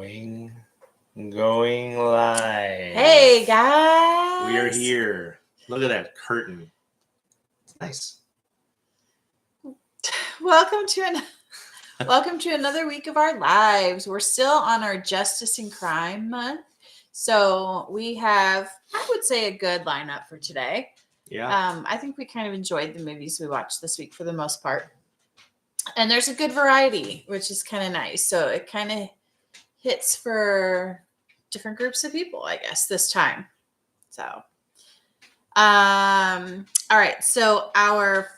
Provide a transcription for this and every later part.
Going live. Hey guys, We are here. Look at that curtain. It's nice. Welcome to another week of our lives. We're still on our Justice and Crime month, so we have, I would say, a good lineup for today. Yeah. I think we kind of enjoyed the movies we watched this week for the most part, and there's a good variety, which is kind of nice. So it kind of hits for different groups of people, I guess, this time. So, all right. So our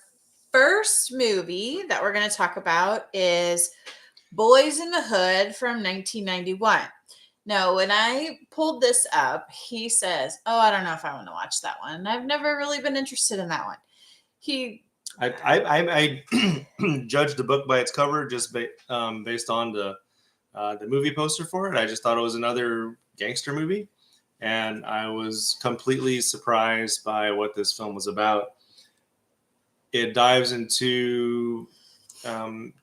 first movie that we're going to talk about is Boys in the Hood from 1991. Now, when I pulled this up, he says, "Oh, I don't know if I want to watch that one. I've never really been interested in that one." I judged the book by its cover just based on the movie poster for it. I just thought it was another gangster movie, and I was completely surprised by what this film was about. It dives into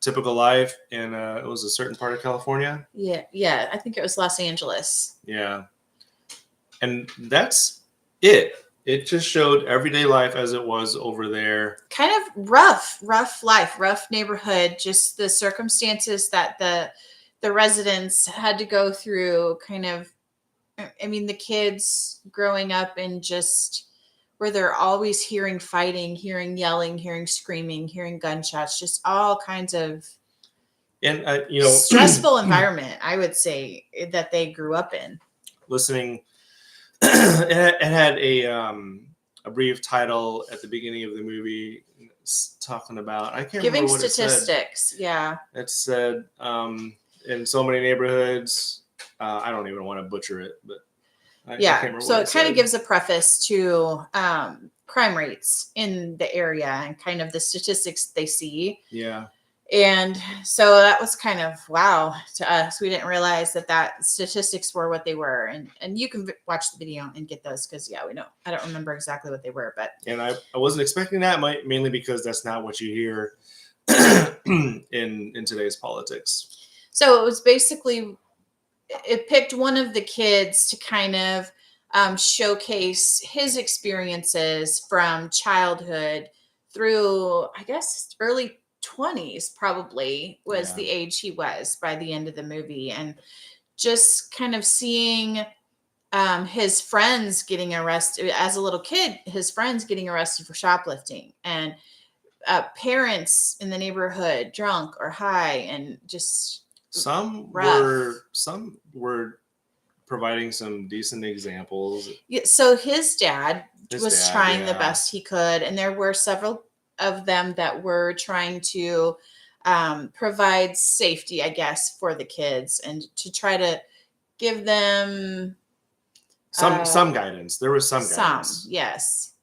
typical life in it was a certain part of California. Yeah, I think it was Los Angeles. Yeah, and that's it. It just showed everyday life as it was over there. Kind of rough life, rough neighborhood. Just the circumstances that the residents had to go through. Kind of, I mean, the kids growing up in just where they're always hearing fighting, hearing yelling, hearing screaming, hearing gunshots, just all kinds of and stressful environment, I would say, that they grew up in. Listening, it had a brief title at the beginning of the movie talking about, I can't giving remember what statistics. It said in so many neighborhoods, I don't even want to butcher it, but so it kind of gives a preface to crime rates in the area and kind of the statistics they see. Yeah. And so that was kind of wow to us. We didn't realize that statistics were what they were. And you can watch the video and get those because, we know. I don't remember exactly what they were. And I wasn't expecting that, mainly because that's not what you hear in today's politics. So it was basically, it picked one of the kids to kind of showcase his experiences from childhood through, I guess, early 20s probably was the age he was by the end of the movie. And just kind of seeing his friends getting arrested as a little kid, his friends getting arrested for shoplifting, and parents in the neighborhood drunk or high, and just some rough. were providing some decent examples. Yeah, so his dad was trying the best he could, and there were several of them that were trying to provide safety, I guess, for the kids and to try to give them some guidance. There was some guidance. Yes.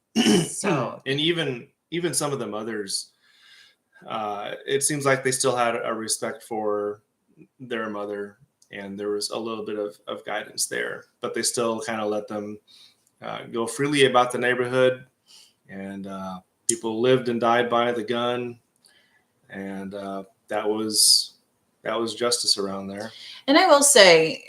So, and even some of the mothers, it seems like they still had a respect for their mother, and there was a little bit of guidance there, but they still kind of let them go freely about the neighborhood, and people lived and died by the gun, and that was justice around there. And I will say,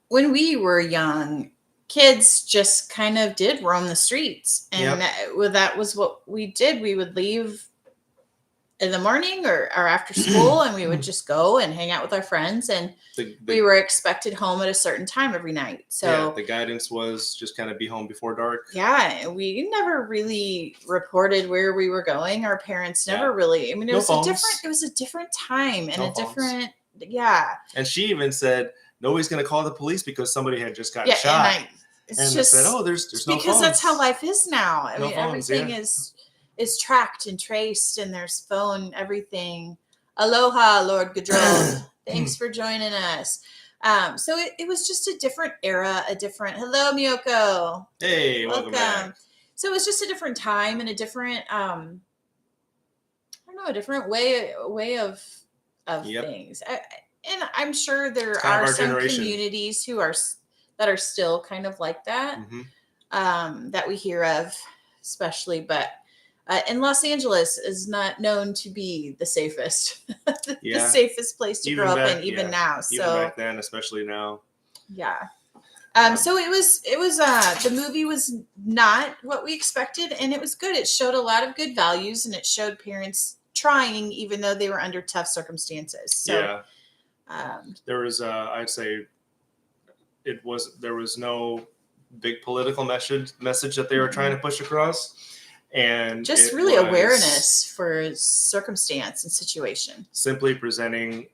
when we were young, kids just kind of did roam the streets, and that was what we did. We would leave in the morning or after school, and we would just go and hang out with our friends, and we were expected home at a certain time every night. So the guidance was just kind of be home before dark. Yeah, we never really reported where we were going. Our parents never really. I mean, it was a different time and a different. Yeah. And she even said nobody's going to call the police because somebody had just gotten shot. And just said, "Oh, there's no phones." Because that's how life is now. I mean, phones, everything is tracked and traced, and there's phone everything. Aloha, Lord Gaudreau. Thanks for joining us. So it was just a different era, hello, Miyoko. Hey, welcome back. So it was just a different time and a different, a different way of things. And I'm sure there are some communities that are still kind of like that, that we hear of, especially, but And Los Angeles is not known to be the safest, the Yeah. safest place to grow up in, even yeah, now. even So back then, especially now. yeah. Um, So it was the movie was not what we expected, and it was good. It showed a lot of good values, and it showed parents trying even though they were under tough circumstances. So yeah, there was, I'd say, there was no big political message that they were trying to push across, and just it really was awareness for circumstance and situation. simply presenting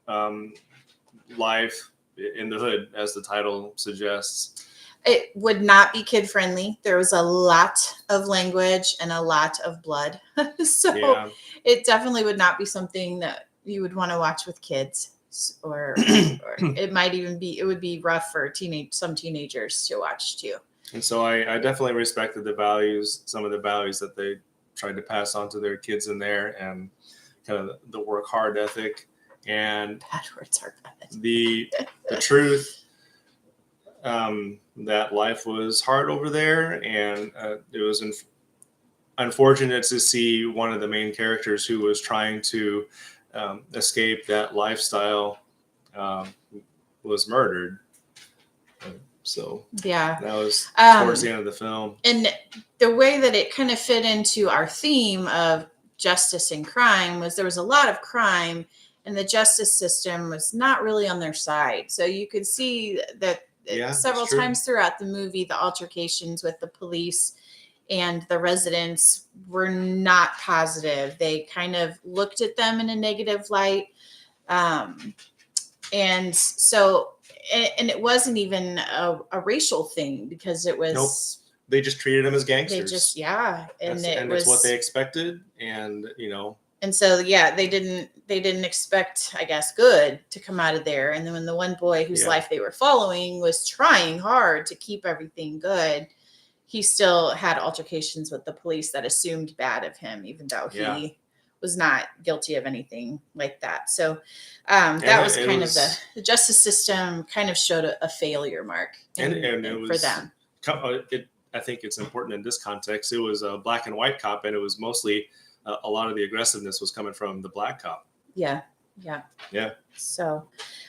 life in the hood, as the title suggests. It would not be kid friendly. There was a lot of language and a lot of blood. So Yeah. it definitely would not be something that you would want to watch with kids, or it would be rough for some teenagers to watch too. And so I definitely respected some of the values that they tried to pass on to their kids in there, and kind of the work hard ethic and Bad words are bad. the truth, that life was hard over there, and it was unfortunate to see one of the main characters who was trying to escape that lifestyle was murdered. So Yeah. that was towards the end of the film. And the way that it kind of fit into our theme of justice and crime was there was a lot of crime, and the justice system was not really on their side. So you could see that several times throughout the movie, the altercations with the police and the residents were not positive. They kind of looked at them in a negative light. And so, and it wasn't even a racial thing, because it was. Nope. They just treated them as gangsters. And it's what they expected, and And so they didn't expect, I guess, good to come out of there. And then when the one boy whose life they were following was trying hard to keep everything good, he still had altercations with the police that assumed bad of him, even though he was not guilty of anything like that. So that was kind of the justice system kind of showed a failure mark for them. I think it's important in this context. It was a black and white cop, and it was mostly a lot of the aggressiveness was coming from the black cop. Yeah. So,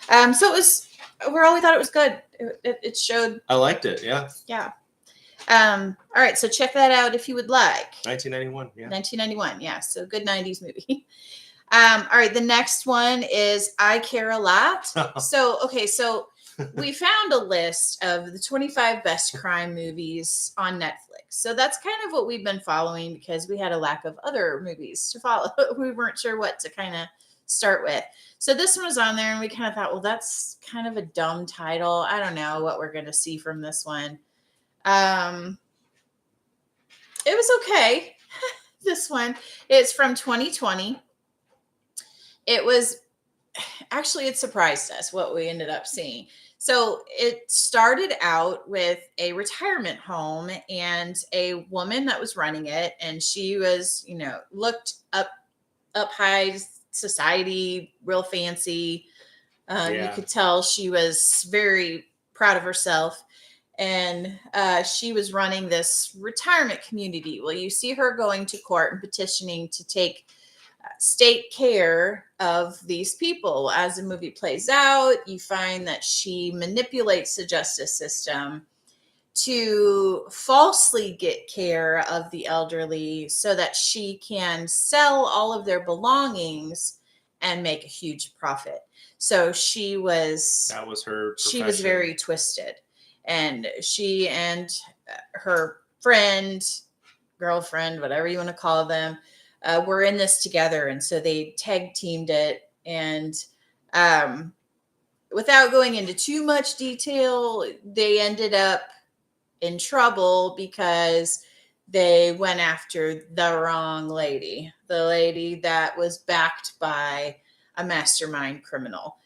it was overall, we thought it was good. It showed. I liked it. Yeah. Yeah. All right. So check that out if you would like. 1991. Yeah. 1991. Yeah. So good 90s movie. All right. The next one is I Care a Lot. So we found a list of the 25 best crime movies on Netflix. So that's kind of what we've been following, because we had a lack of other movies to follow. We weren't sure what to kind of start with. So this one was on there, and we kind of thought, well, that's kind of a dumb title. I don't know what we're going to see from this one. It was okay. This one is from 2020. It surprised us what we ended up seeing. So it started out with a retirement home and a woman that was running it. And she was, looked up high society, real fancy. You could tell she was very proud of herself. And she was running this retirement community. Well, you see her going to court and petitioning to take state care of these people. As the movie plays out, you find that she manipulates the justice system to falsely get care of the elderly so that she can sell all of their belongings and make a huge profit. So that was her profession. She was very twisted. And she and her girlfriend, whatever you want to call them, were in this together. And so they tag teamed it. And without going into too much detail, they ended up in trouble because they went after the wrong lady, the lady that was backed by a mastermind criminal.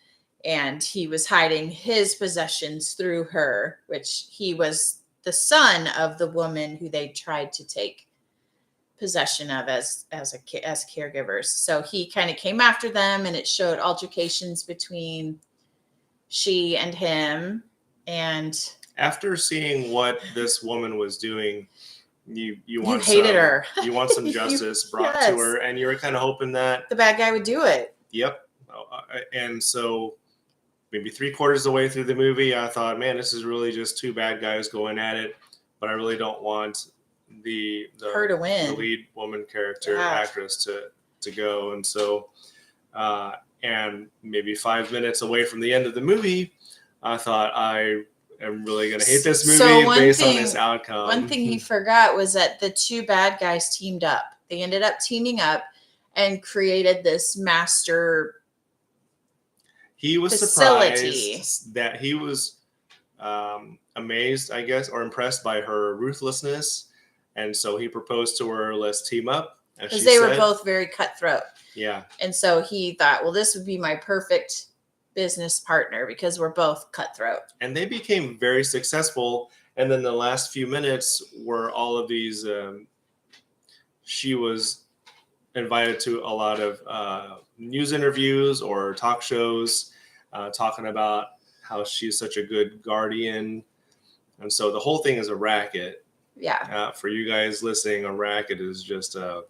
And he was hiding his possessions through her, which he was the son of the woman who they tried to take possession of as caregivers. So he kind of came after them, and it showed altercations between she and him. And after seeing what this woman was doing, you want hated her. You want some justice brought Yes. to her, and you were kind of hoping that the bad guy would do it. Yep. And so maybe 3/4 of the way through the movie, I thought, man, this is really just two bad guys going at it. But I really don't want her to win, the lead woman character actress to go. And so, and maybe 5 minutes away from the end of the movie, I thought, I am really going to hate this movie based on this outcome. One thing he forgot was that the two bad guys teamed up. They ended up teaming up and created this master He was surprised that he was amazed, I guess, or impressed by her ruthlessness. And so he proposed to her, let's team up. Because they were both very cutthroat. Yeah. And so he thought, well, this would be my perfect business partner because we're both cutthroat. And they became very successful. And then the last few minutes were all of these, she was invited to a lot of news interviews or talk shows talking about how she's such a good guardian. And so the whole thing is a racket. Yeah. For you guys listening, a racket is just a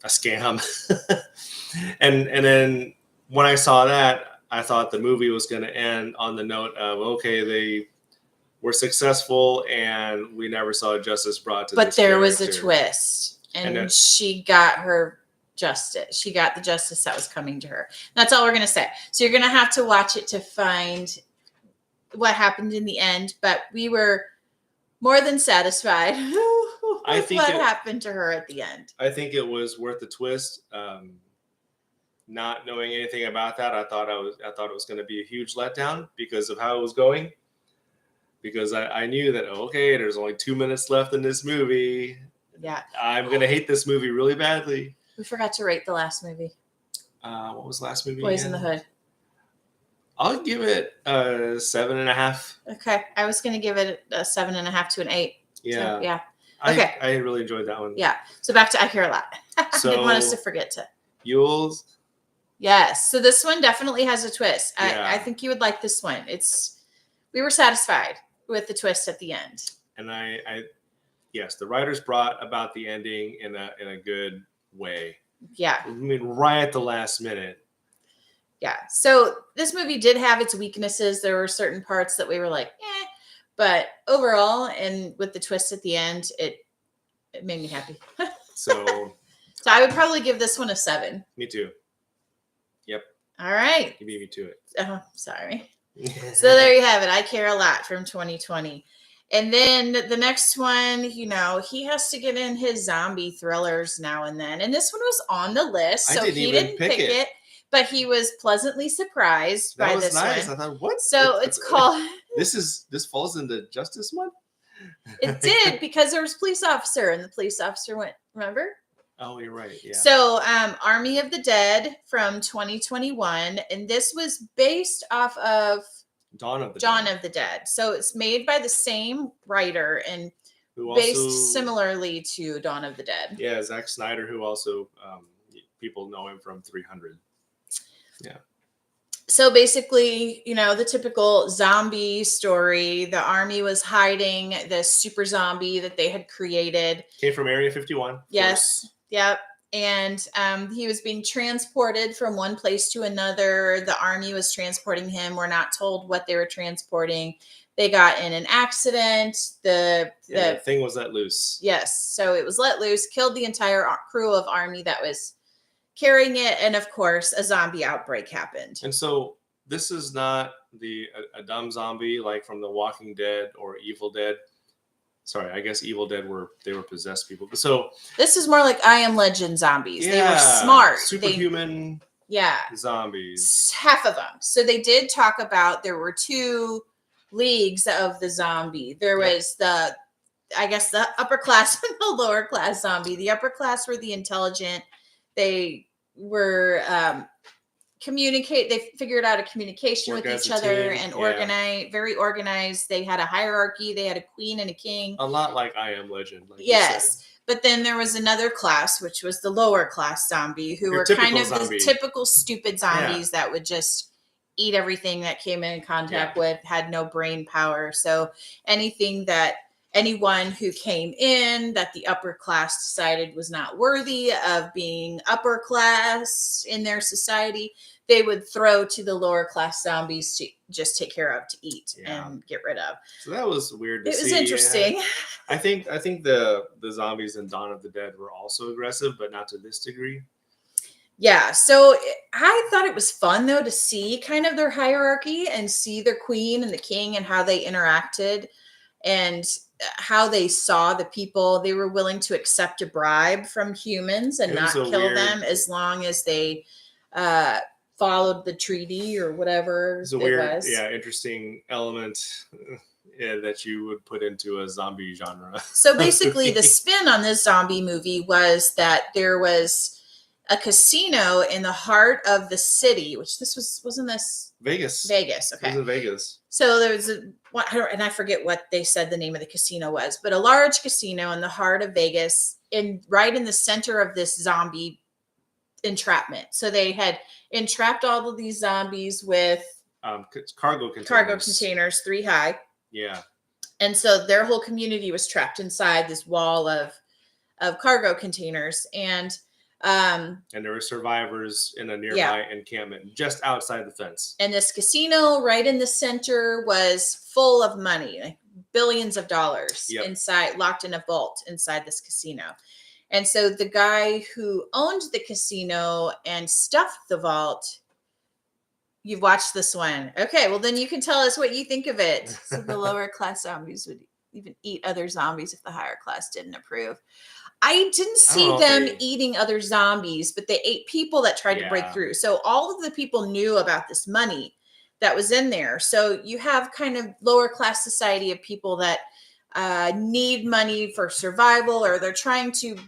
scam. and then when I saw that, I thought the movie was going to end on the note of, okay, they were successful and we never saw justice brought to But there was a twist, and she got her justice. She got the justice that was coming to her. That's all we're going to say. So you're going to have to watch it to find what happened in the end, but we were more than satisfied with what happened to her at the end. I think it was worth the twist. Not knowing anything about that, I thought it was going to be a huge letdown because of how it was going. Because I knew that, okay, there's only 2 minutes left in this movie. Yeah. I'm going to hate this movie really badly. We forgot to rate the last movie. What was the last movie? Boys in the Hood. I'll give it a 7.5. Okay. I was going to give it a 7.5 to an 8. Yeah. So, yeah. Okay. I really enjoyed that one. Yeah. So back to I Care a Lot. I didn't want us to forget to. Yules. Yes. So this one definitely has a twist. Yeah. I think you would like this one. We were satisfied with the twist at the end. And yes, the writers brought about the ending in a good way. Yeah. I mean, right at the last minute. Yeah. So this movie did have its weaknesses. There were certain parts that we were like, but overall, and with the twist at the end, it made me happy. So I would probably give this one a 7. Me too. Yep. All right. You beat me to it. Oh, sorry. So there you have it. I Care a Lot from 2020. And then the next one, he has to get in his zombie thrillers now and then. And this one was on the list. So he didn't pick it. But he was pleasantly surprised by this one. That was nice. I thought, what? So it's called... This falls into Justice one? It did, because there was a police officer, and the police officer went, remember? Oh, you're right. Yeah. So Army of the Dead from 2021. And this was based off of Dawn of the Dead. So it's made by the same writer and based similarly to Dawn of the Dead. Yeah, Zack Snyder, who also people know him from 300. Yeah. So basically, the typical zombie story. The army was hiding this super zombie that they had created. Came from Area 51. Yes. Yep. And he was being transported from one place to another. The army was transporting him. We're not told what they were transporting. They got in an accident. The thing was let loose. Yes. So it was let loose, killed the entire crew of army that was carrying it. And of course, a zombie outbreak happened. And so this is not a dumb zombie like from The Walking Dead or Evil Dead. Sorry, I guess Evil Dead were possessed people. So this is more like I Am Legend zombies. Yeah, they were smart. Superhuman zombies. Half of them. So they did talk about there were 2 leagues of the zombie. There was the upper class and the lower class zombie. The upper class were the intelligent. They were they figured out a communication with each other and very organized. They had a hierarchy. They had a queen and a king. A lot like I Am Legend. Yes. But then there was another class, which was the lower class zombie, who were kind of the typical stupid zombies that would just eat everything that came in contact with, had no brain power. So anything that anyone who came in that the upper class decided was not worthy of being upper class in their society, they would throw to the lower class zombies to just take care of, to eat and get rid of. So that was weird to see. It was interesting. I think the zombies in Dawn of the Dead were also aggressive, but not to this degree. Yeah, so I thought it was fun though to see kind of their hierarchy and see their queen and the king and how they interacted and how they saw the people. They were willing to accept a bribe from humans and not kill them as long as they followed the treaty or whatever it was. Interesting element that you would put into a zombie genre. So basically the spin on this zombie movie was that there was a casino in the heart of the city, which wasn't this Vegas. Vegas, okay. It was in Vegas. So there was and I forget what they said the name of the casino was, but a large casino in the heart of Vegas, right in the center of this zombie entrapment. So they had entrapped all of these zombies with cargo containers 3 high. Yeah. And so their whole community was trapped inside this wall of cargo containers. And there were survivors in a nearby encampment just outside the fence. And this casino right in the center was full of money, like billions of dollars inside, locked in a vault inside this casino. And so the guy who owned the casino and stuffed the vault, you've watched this one. Okay, well then you can tell us what you think of it. So the lower class zombies would even eat other zombies if the higher class didn't approve. I didn't see them eating other zombies, but they ate people that tried to break through. So all of the people knew about this money that was in there. So you have kind of lower class society of people that need money for survival, or they're trying to.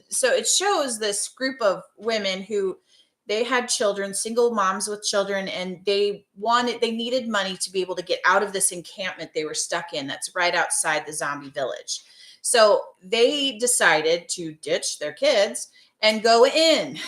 So it shows this group of women who they had children, single moms with children, and they needed money to be able to get out of this encampment they were stuck in that's right outside the zombie village. So they decided to ditch their kids and go into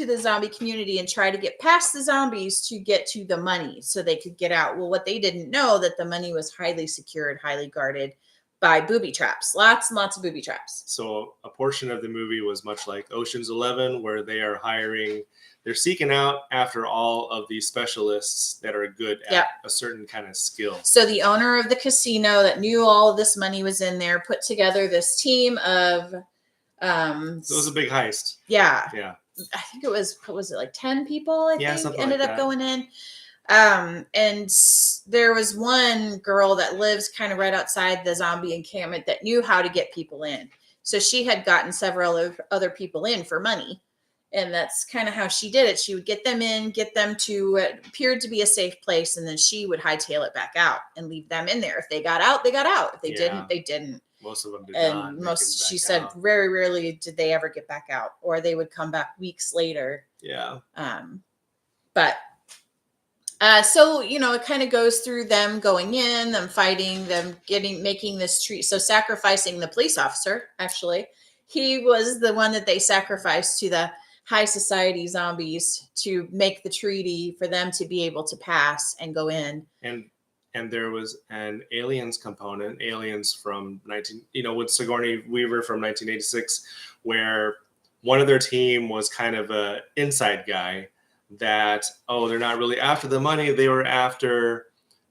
the zombie community and try to get past the zombies to get to the money so they could get out. Well, what they didn't know that the money was highly secured, highly guarded by booby traps, lots and lots of booby traps. So a portion of the movie was much like Ocean's 11, where they're seeking out after all of these specialists that are good at a certain kind of skill. So the owner of the casino that knew all of this money was in there put together this team of so it was a big heist. Yeah. I think it was like 10 people, I think, ended up going in. And there was one girl that lives kind of right outside the zombie encampment that knew how to get people in. So she had gotten several other people in for money. And that's kind of how she did it. She would get them in, get them to what appeared to be a safe place, and then she would hightail it back out and leave them in there. If they got out, they got out. If they didn't, they didn't. Most of them did not. And she said, very rarely did they ever get back out, or they would come back weeks later. Yeah. So, it kind of goes through them going in, them fighting, them making this treat. So sacrificing the police officer, actually, he was the one that they sacrificed to the high society zombies to make the treaty for them to be able to pass and go in. And there was an aliens component, aliens from with Sigourney Weaver from 1986, where one of their team was kind of a inside guy that, they're not really after the money. They were after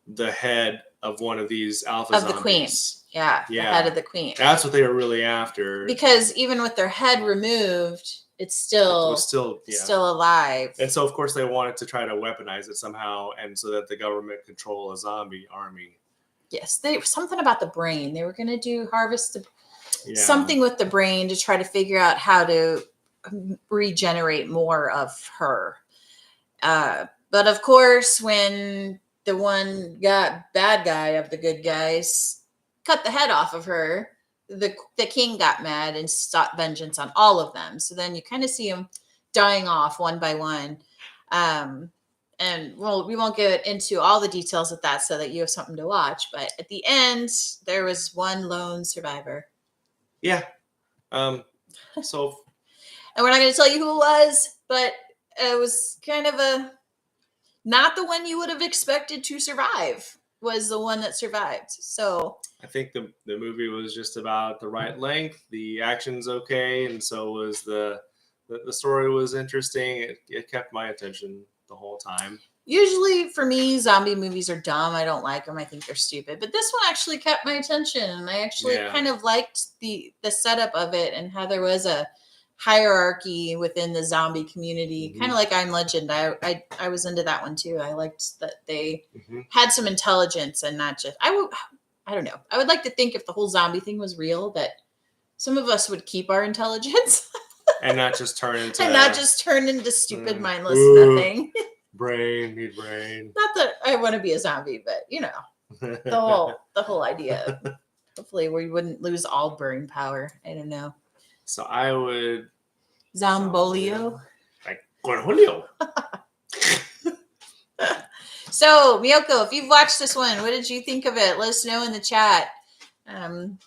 the head of one of these alpha zombies. The queen. Yeah. The head of the queen. That's what they were really after. Because even with their head removed, it was still alive. And so, of course, they wanted to try to weaponize it somehow, and so that the government control a zombie army. Yes, something about the brain. They were going to harvest something with the brain to try to figure out how to regenerate more of her. But of course, when the one bad guy of the good guys cut the head off of her, the king got mad and sought vengeance on all of them. So then you kind of see him dying off one by one. And we won't get into all the details of that so that you have something to watch. But at the end, there was one lone survivor. Yeah. And we're not going to tell you who it was, but it was kind of not the one you would have expected to survive. was the one that survived. So I think the movie was just about the right length. The action's okay, and so was the story was interesting. It kept my attention the whole time. usually for me, zombie movies are dumb. I don't like them. I think they're stupid. But this one actually kept my attention, and I actually kind of liked the setup of it and how there was a hierarchy within the zombie community, kind of like I'm Legend. I was into that one too. I liked that they had some intelligence and not just I don't know. I would like to think if the whole zombie thing was real, that some of us would keep our intelligence and not just turn into stupid, mindless nothing. Need brain. Not that I want to be a zombie, but you know, the whole idea. Hopefully, we wouldn't lose all brain power. I don't know. So I would Zombolio. Like Cornholio. So, Miyoko, if you've watched this one, what did you think of it? Let us know in the chat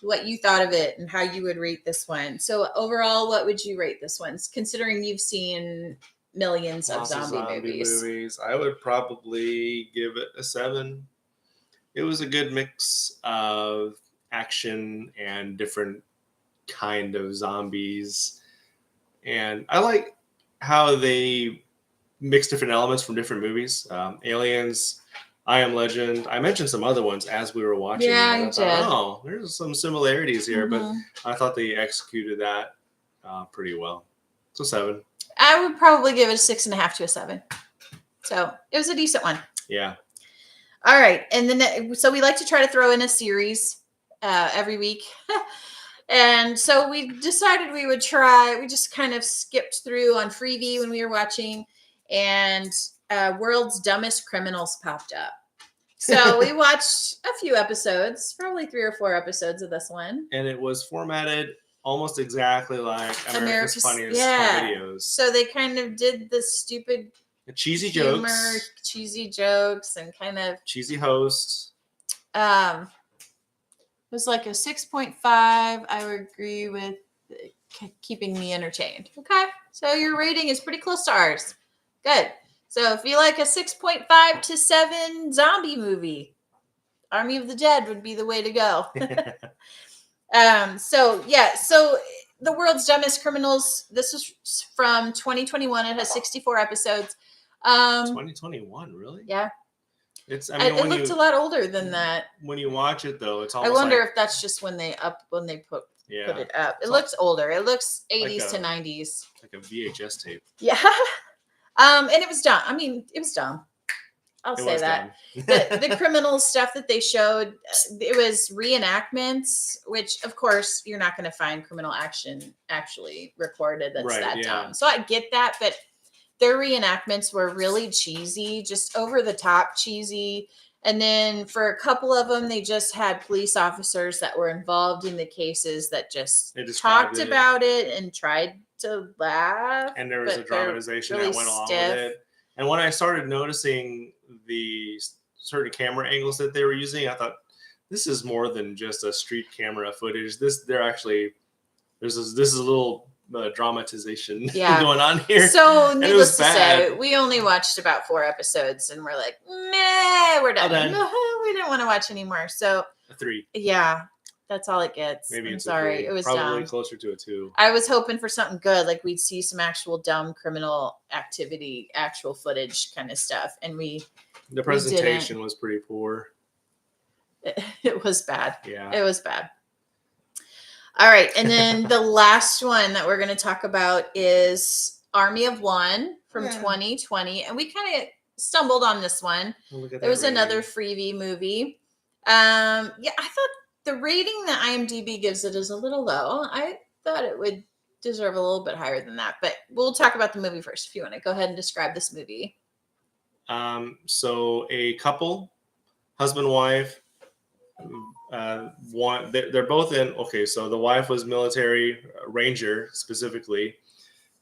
what you thought of it and how you would rate this one. So, overall, what would you rate this one? Considering you've seen millions of zombie movies. I would probably give it a 7. It was a good mix of action and different kind of zombies. And I like how they mix different elements from different movies. Aliens, I Am Legend. I mentioned some other ones as we were watching. Yeah, you did. Oh, there's some similarities here, but I thought they executed that pretty well. So 7. I would probably give it a 6.5 to a 7. So it was a decent one. Yeah. All right. And then, so we like to try to throw in a series every week. And so we decided we just kind of skipped through on Freevee when we were watching, and World's Dumbest Criminals popped up. So we watched a few episodes, probably 3 or 4 episodes of this one. And it was formatted almost exactly like America's Funniest Videos. So they kind of did the stupid cheesy humor, jokes, cheesy jokes, and kind of cheesy hosts. It was like a 6.5. I would agree with keeping me entertained. Okay. So your rating is pretty close to ours. Good. So if you like a 6.5 to 7 zombie movie, Army of the Dead would be the way to go. So The World's Dumbest Criminals, this is from 2021. It has 64 episodes. 2021, really? Yeah. It looked a lot older than that. When you watch it, though, it's almost. I wonder if that's just when they put it up. It looks older. It looks 80s to 90s. Like a VHS tape. Yeah. And it was dumb. I mean, it was dumb. I'll say that. The criminal stuff that they showed, it was reenactments, which, of course, you're not going to find criminal action actually recorded that's dumb. So I get that, but their reenactments were really cheesy, just over the top cheesy. And then for a couple of them, they just had police officers that were involved in the cases that just talked about it and tried to laugh. And there was a dramatization that went along with it. And when I started noticing the certain camera angles that they were using, I thought, this is more than just a street camera footage. This is a little dramatization going on here. So needless to say, we only watched about 4 episodes and we're like, nah, we're done. We didn't want to watch anymore. So a 3. Yeah, that's all it gets. Maybe I'm sorry. It was probably dumb. Closer to a 2. I was hoping for something good, like we'd see some actual dumb criminal activity, actual footage kind of stuff. And the presentation was pretty poor. It was bad. Yeah. It was bad. All right. And then the last one that we're going to talk about is Army of One from 2020. And we kind of stumbled on this one. There was another Freevee movie. I thought the rating that IMDb gives it is a little low. I thought it would deserve a little bit higher than that. But we'll talk about the movie first if you want to go ahead and describe this movie. So a couple, husband, wife, they're both in. Okay, so the wife was military ranger, specifically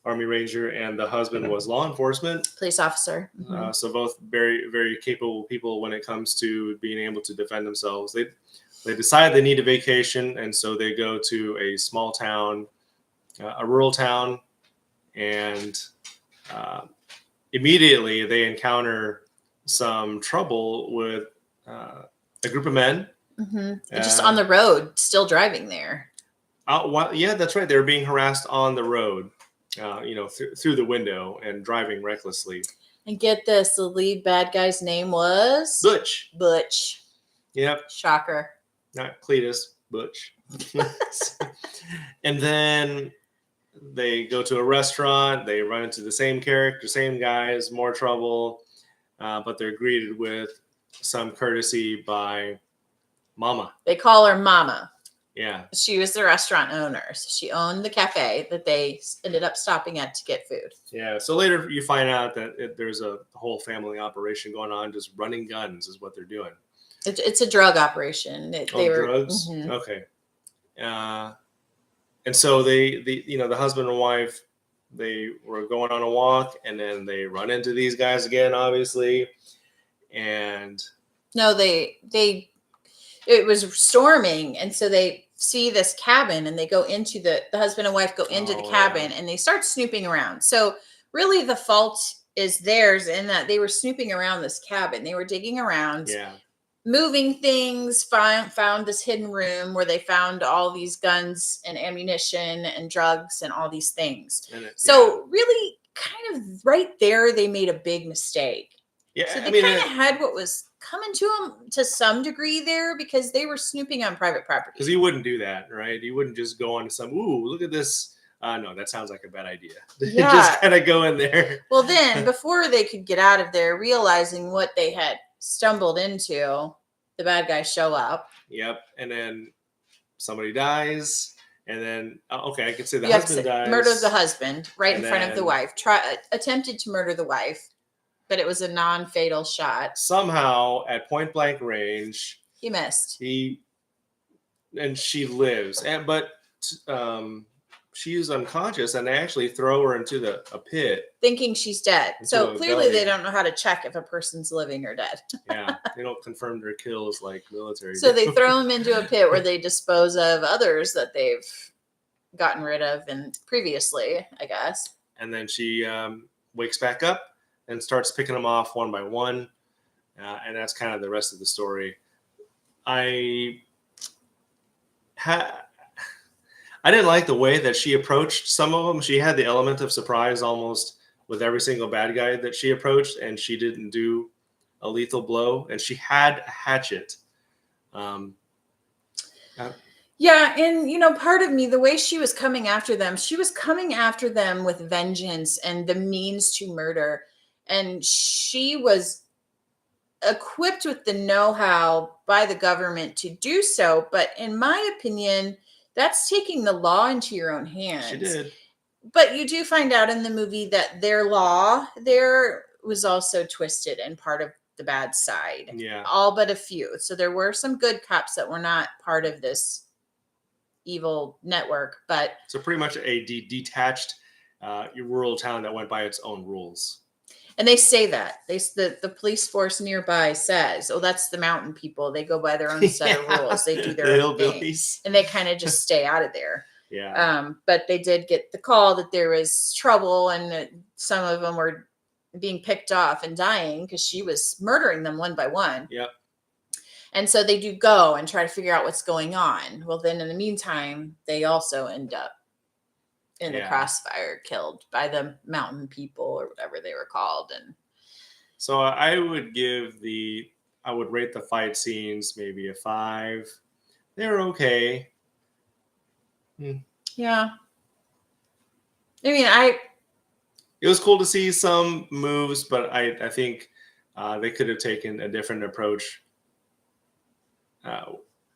Army Ranger, and the husband was law enforcement, police officer. So both very, very capable people when it comes to being able to defend themselves. They decide they need a vacation, and so they go to a small town, a rural town, and immediately they encounter some trouble with a group of men. And just on the road, still driving there. Yeah, that's right. They were being harassed on the road, through the window and driving recklessly. And get this, the lead bad guy's name was Butch. Butch. Yep. Shocker. Not Cletus, Butch. And then they go to a restaurant. They run into the same character, same guys, more trouble. But they're greeted with some courtesy by Mama. They call her Mama. Yeah. She was the restaurant owner. So she owned the cafe that they ended up stopping at to get food. Yeah. So later you find out that there's a whole family operation going on. Just running guns is what they're doing. It's a drug operation. They were drugs. Mm-hmm. Okay. And so the husband and wife, they were going on a walk, and then they run into these guys again, obviously. And no, it was storming, and so they see this cabin, and they go into the husband and wife go into the cabin, and they start snooping around. So really, the fault is theirs in that they were snooping around this cabin. They were digging around. Yeah. Moving things, found this hidden room where they found all these guns and ammunition and drugs and all these things. Really, kind of right there, they made a big mistake. Yeah, so they kind of had what was coming to them to some degree there, because they were snooping on private property. Because you wouldn't do that, right? You wouldn't just go on some, ooh, look at this. No, that sounds like a bad idea. Yeah. Just kind of go in there. Well, then, before they could get out of there, realizing what they had stumbled into, the bad guys show up. Yep. And then somebody dies, and then I could say the husband dies. Murders the husband right in front of the wife. Attempted to murder the wife, but it was a non-fatal shot. Somehow, at point blank range, he missed. And she lives, but she's unconscious, and they actually throw her into a pit, thinking she's dead. So clearly, they don't know how to check if a person's living or dead. Yeah, they don't confirm their kills like military. So they throw them into a pit where they dispose of others that they've gotten rid of and previously, I guess. And then she wakes back up and starts picking them off one by one, and that's kind of the rest of the story. I didn't like the way that she approached some of them. She had the element of surprise almost with every single bad guy that she approached, and she didn't do a lethal blow, and she had a hatchet. Yeah, and part of me, the way she was coming after them with vengeance and the means to murder, and she was equipped with the know-how by the government to do so. But in my opinion, that's taking the law into your own hands. She did. But you do find out in the movie that their law there was also twisted and part of the bad side. Yeah. All but a few. So there were some good cops that were not part of this evil network. But so pretty much a detached rural town that went by its own rules. And they say that. The police force nearby says, oh, that's the mountain people. They go by their own set of rules. They do their own thing. And they kind of just stay out of there. Yeah. But they did get the call that there was trouble, and that some of them were being picked off and dying because she was murdering them one by one. Yep. And so they do go and try to figure out what's going on. Well, then in the meantime, they also end up in the crossfire, killed by the mountain people or whatever they were called. And so I would rate the fight scenes maybe a 5. They were okay. Yeah. I mean, it was cool to see some moves, but I think they could have taken a different approach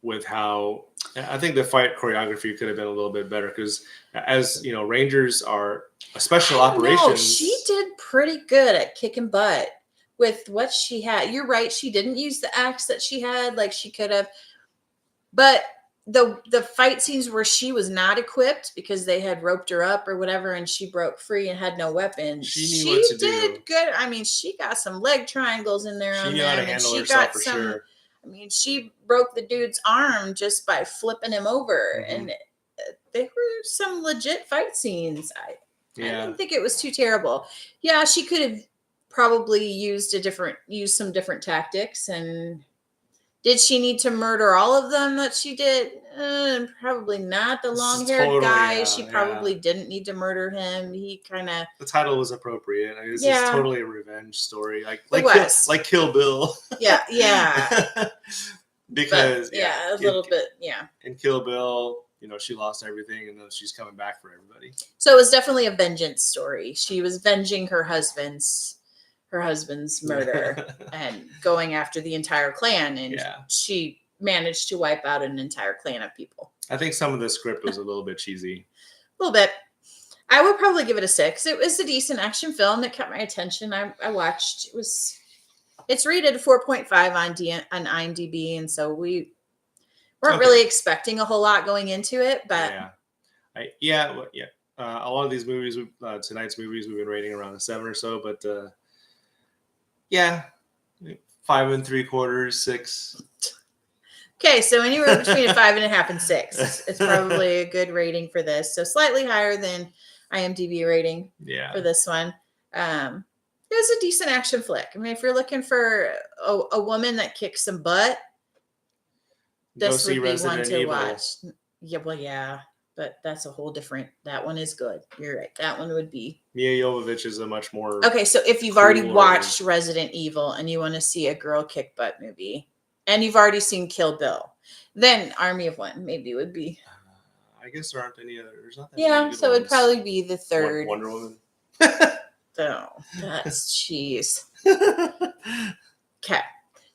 with how I think the fight choreography could have been a little bit better, because as you know, Rangers are a special operations. No, she did pretty good at kicking butt with what she had. You're right. She didn't use the axe that she had like she could have, but the fight scenes where she was not equipped because they had roped her up or whatever, and she broke free and had no weapons. She knew what to did do. Good. I mean, she got some leg triangles in there. She knew how to handle herself for sure. I mean, she broke the dude's arm just by flipping him over, and there were some legit fight scenes. I didn't think it was too terrible. Yeah, she could have probably used some different tactics and Did she need to murder all of them that she did? Probably not. The This is long-haired totally, guy, she yeah. probably didn't need to murder him. He kind of, The title was appropriate. I mean, this is Yeah. totally a revenge story, It like was. Kill Bill. yeah. Because But, yeah, a little bit, yeah. in Kill Bill, she lost everything, and then she's coming back for everybody. So it was definitely a vengeance story. She was venging her husband's murder and going after the entire clan, and she managed to wipe out an entire clan of people. I think some of the script was a little bit cheesy. A little bit. I would probably give it a 6. It was a decent action film that kept my attention. I watched. It's rated 4.5 on IMDb, and so we weren't really expecting a whole lot going into it, but a lot of these movies, tonight's movies, we've been rating around a 7 or so, but 5 3/4, 6. Okay, so anywhere between a 5.5 and 6. It's probably a good rating for this. So slightly higher than IMDb rating for this one. It was a decent action flick. I mean, if you're looking for a woman that kicks some butt, this would be Resident one to Evil. watch. Yeah, well, yeah, but that's a whole different. That one is good. You're right. That one would be. Mia Jovovich is a much more. Okay, so if you've already watched Resident Evil and you want to see a girl kick butt movie, and you've already seen Kill Bill, then Army of One maybe would be. I guess there aren't any other. There's not that many so it'd probably be the third. Wonder Woman. Oh, that's cheese. Okay.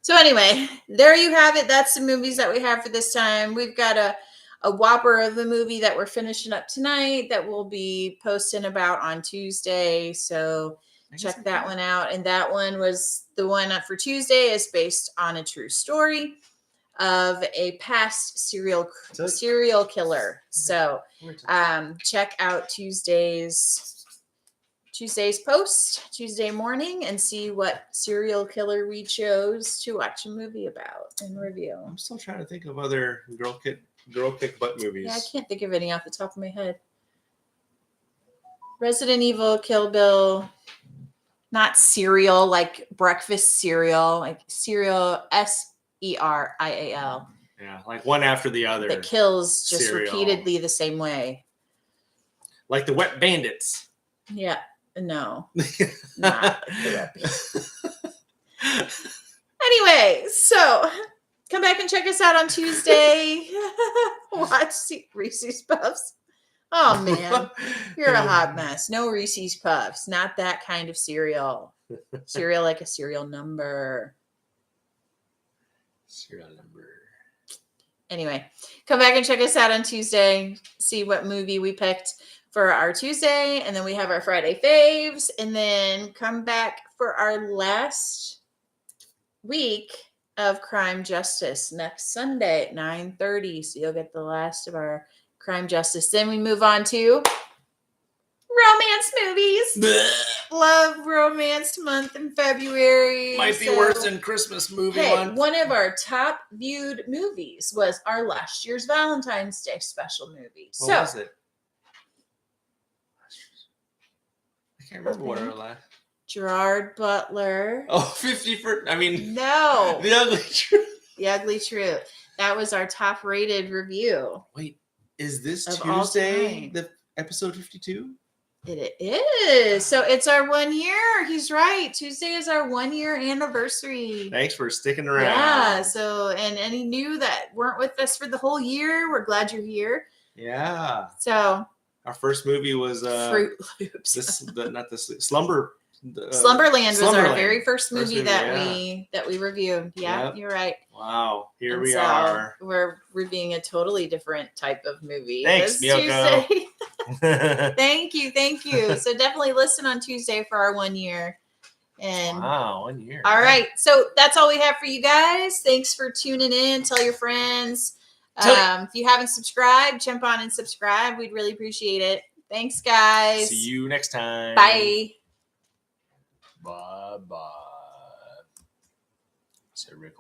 So anyway, there you have it. That's the movies that we have for this time. We've got a whopper of a movie that we're finishing up tonight that we'll be posting about on Tuesday. So check that one out. And that one was the one up for Tuesday is based on a true story of a past serial killer. So check out Tuesday's post Tuesday morning and see what serial killer we chose to watch a movie about and review. I'm still trying to think of other girl kick butt movies. Yeah, I can't think of any off the top of my head. Resident Evil, Kill Bill, not cereal like breakfast cereal, like cereal SERIAL. Yeah, like one after the other. That kills just repeatedly the same way. Like the Wet Bandits. Yeah. No, not Anyway, so come back and check us out on Tuesday. Watch Reese's Puffs. Oh, man. You're a hot mess. No Reese's Puffs. Not that kind of cereal. Cereal like a serial number. Serial number. Anyway, come back and check us out on Tuesday. See what movie we picked for our Tuesday, and then we have our Friday faves, and then come back for our last week of Crime Justice next Sunday at 9:30. So you'll get the last of our Crime Justice. Then we move on to romance movies. Love Romance Month in February. Might be worse than Christmas movie month. One of our top viewed movies was our last year's Valentine's Day special movie. What was it? I can't remember what our last. Gerard Butler. Oh, 50 for. I mean, no. The Ugly Truth. The Ugly Truth. That was our top rated review. Wait, is this Tuesday the episode 52? It is. So it's our 1 year. He's right. Tuesday is our 1 year anniversary. Thanks for sticking around. Yeah. So, and any new that weren't with us for the whole year, we're glad you're here. Yeah. So. Our first movie was Fruit Loops. Slumberland was our very first movie that we reviewed. Yeah, You're right. Wow, here we are. We're reviewing a totally different type of movie. Thanks, Miyoko. Thank you. So definitely listen on Tuesday for our 1 year. And wow, 1 year. All right, so that's all we have for you guys. Thanks for tuning in. Tell your friends. If you haven't subscribed, jump on and subscribe. We'd really appreciate it. Thanks, guys. See you next time. Bye. Bye-bye. Said Rick.